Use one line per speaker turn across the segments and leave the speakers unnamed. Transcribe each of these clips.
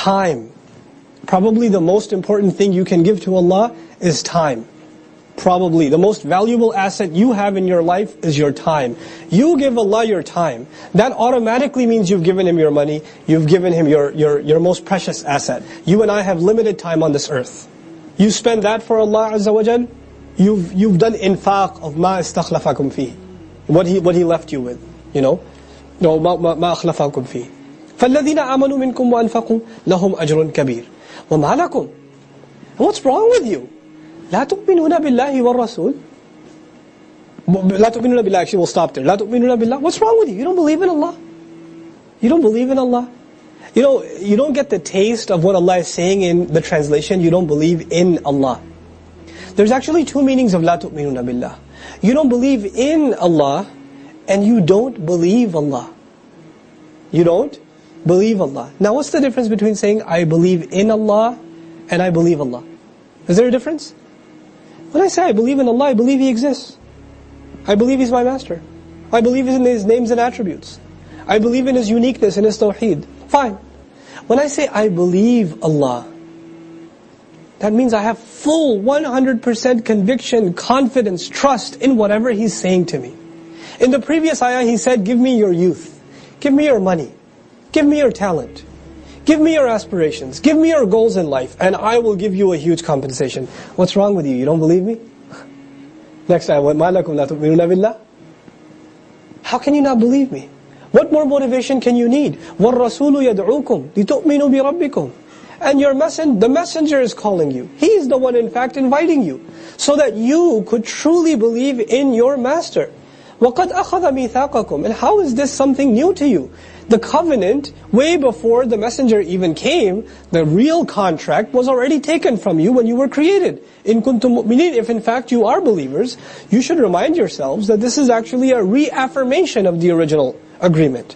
Time. Probably the most important thing you can give to Allah is time. Probably the most valuable asset you have in your life is your time. You give Allah your time. That automatically means you've given Him your money. You've given Him your most precious asset. You and I have limited time on this earth. You spend that for Allah Azza wa Jal, you've done infaq of ma istakhlafakum fihi. What He left you with, you know. No, ma akhlafakum fihi. فَالَّذِينَ آمَنُوا مِنْكُمْ وَأَنْفَقُوا لَهُمْ أَجْرٌ كَبِيرٌ وَمَا لَكُمْ. What's wrong with you? لا تؤمنون بالله والرسول. لا تؤمنون بالله, actually we'll stop there. لا تؤمنون بالله. What's wrong with you? You don't believe in Allah? You don't believe in Allah? You know, you don't get the taste of what Allah is saying in the translation, you don't believe in Allah. There's actually two meanings of لا تؤمنون بالله. You don't believe in Allah, and you don't believe Allah. You don't believe Allah. Now what's the difference between saying I believe in Allah and I believe Allah? Is there a difference? When I say I believe in Allah, I believe He exists. I believe He's my master. I believe in His names and attributes. I believe in His uniqueness and His tawheed. Fine. When I say I believe Allah, that means I have full 100% conviction, confidence, trust in whatever He's saying to me. In the previous ayah He said, give me your youth, give me your money, give me your talent, give me your aspirations, give me your goals in life, and I will give you a huge compensation. What's wrong with you? You don't believe me? Next ayah, وَمَا لَكُمْ لَا تُؤْمِنُونَ بِاللَّهِ. How can you not believe me? What more motivation can you need? وَالرَّسُولُ يَدْعُوكُمْ لِتُؤْمِنُوا بِرَبِّكُمْ. And the messenger is calling you. He's the one in fact inviting you, so that you could truly believe in your master. وَقَدْ أَخَذَ مِيثَاقَكُمْ. And how is this something new to you? The covenant, way before the messenger even came, the real contract was already taken from you when you were created. إِن كُنتُم مُؤْمِنِينَ. If in fact you are believers, you should remind yourselves that this is actually a reaffirmation of the original agreement.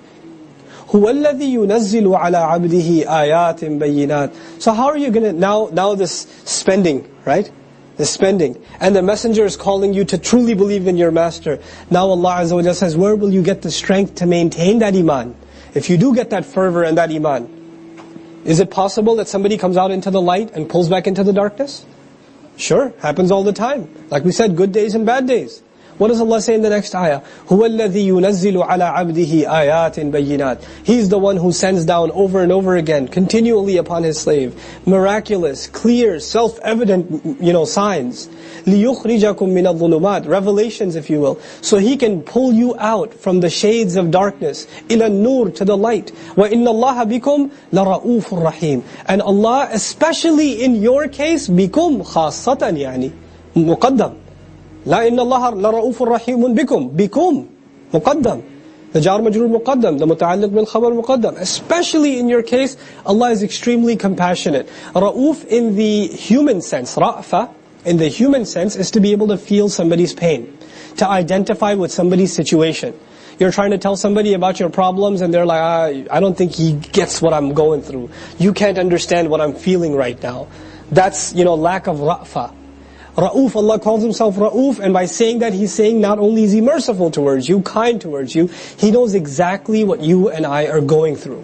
هُوَ الَّذِي يُنَزِّلُ عَلَىٰ عَبْدِهِ آيَاتٍ بَيِّنَاتٍ. So how are you going to, now this spending, right? The spending. And the messenger is calling you to truly believe in your master. Now Allah Azza wa Jalla says, where will you get the strength to maintain that iman? If you do get that fervor and that iman, is it possible that somebody comes out into the light and pulls back into the darkness? Sure, happens all the time. Like we said, good days and bad days. What does Allah say in the next ayah? هُوَ الَّذِي يُنَزِّلُ عَلَىٰ عَبْدِهِ آيَاتٍ بَيِّنَاتٍ. He's the one who sends down over and over again, continually upon His slave, miraculous, clear, self-evident, signs. لِيُخْرِجَكُم مِّنَ الظُّلُمَاتِ. Revelations, if you will. So He can pull you out from the shades of darkness, إِلَى النُّورِ, to the light. وَإِنَّ اللَّهَ بِكُمْ لَرَؤُوفٌ رَحِيمٌ. And Allah, especially in your case, بِكُمْ خاصة يعني, مقدم. لا إن الله لرؤوف رحيم بكم مقدم. The jar majroor muqaddam, the muta'alliq bil khabar muqaddam. Especially in your case, Allah is extremely compassionate. Ra'uf in the human sense, ra'fa in the human sense is to be able to feel somebody's pain, to identify with somebody's situation. You're trying to tell somebody about your problems and they're like, I don't think he gets what I'm going through. You can't understand what I'm feeling right now. That's, lack of ra'fa. Ra'uf, Allah calls Himself Ra'uf, and by saying that He's saying not only is He merciful towards you, kind towards you, He knows exactly what you and I are going through.